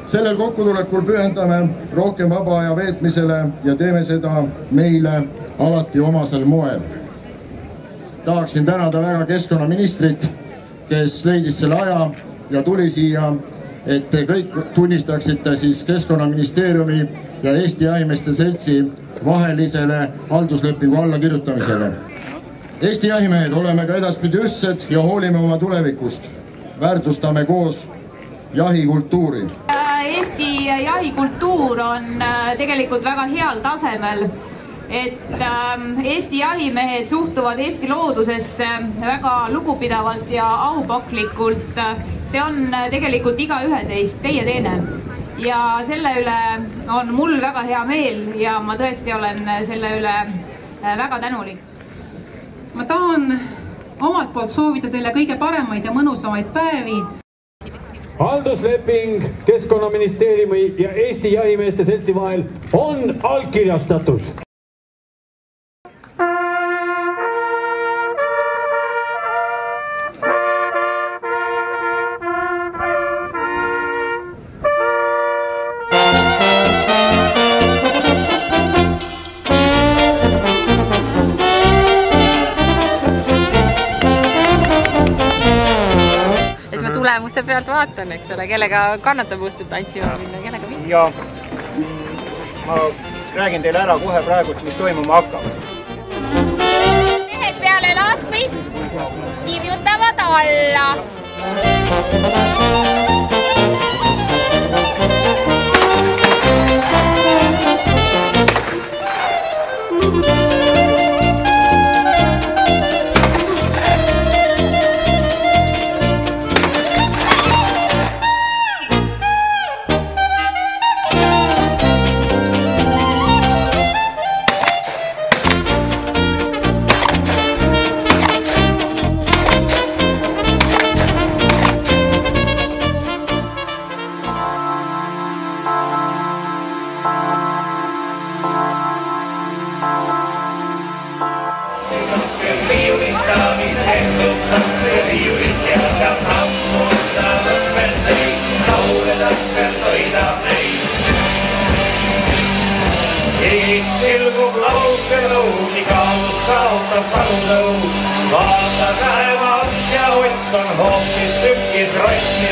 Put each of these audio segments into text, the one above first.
Sellel kokkutulekul pühendame rohkem vaba aja veetmisele ja teeme seda meile alati omasel moel. Tahaksin tänada väga keskkonnaministrit, kes leidis selle aja ja tuli siia, et te kõik tunnistaksite siis Keskkonnaministeeriumi ja Eesti Jahimeeste Seltsi vahelisele halduslepingu allakirjutamisele. Eesti jahimehed oleme ka edaspidi ühtsed ja hoolime oma tulevikust. Väärtustame koos jahikultuuri. Eesti jahikultuur on tegelikult väga heal tasemel, et Eesti jahimehed suhtuvad Eesti loodusesse väga lugupidavalt ja aupaklikult. See on tegelikult igaühe teist, teie teene. Ja selle üle on mul väga hea meel ja ma tõesti olen selle üle väga tänulik. Ma tahan omalt poolt soovida teile kõige paremaid ja mõnusamaid päevi. Haldusleping Keskkonnaministeeriumi ja Eesti Jahimeeste Seltsi vahel on allkirjastatud. Tulemuste pealt vaatan, eks ole, kellega kannatab õhtut tantsima minna, kellega minna. Ja ma räägin teile ära kohe praegust, mis toimuma hakkab. Mehed peale laskmist kirjutavad alla. Ilgub lauselu, igalus kaotab palulõu. Vaata käevad ja võtta on hoopis tükis rottis.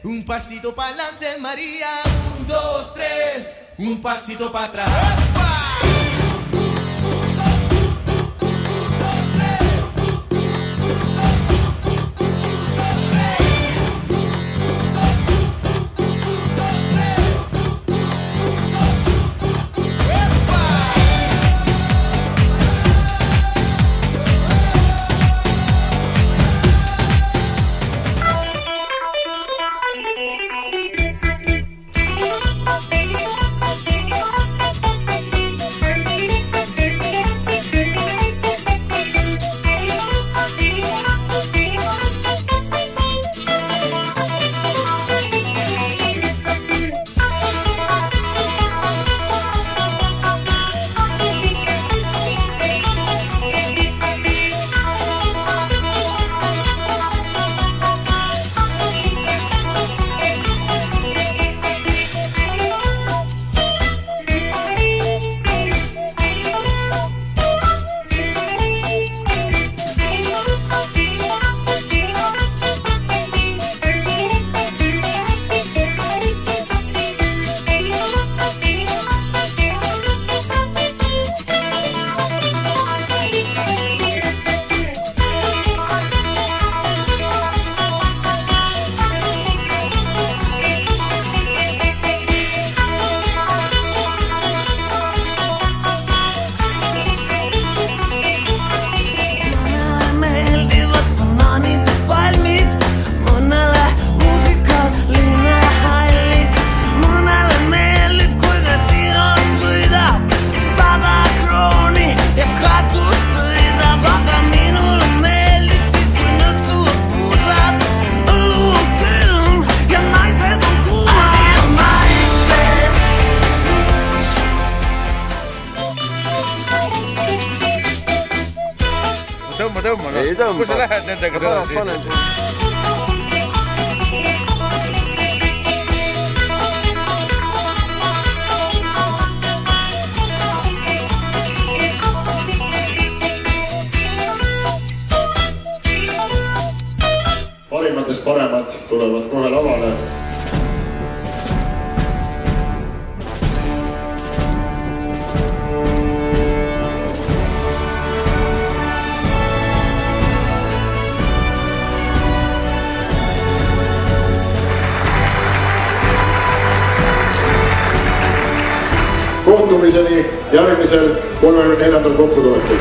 Un pasito para adelante, María. 1, 2, 3. Un pasito para atrás. Tõmba. Ei tõmba. Kus sa lähed nendega tõesti? Parimatest paremad tulevad kohe lavale. kohtumiseni järgmisel 34. kokkutulekul.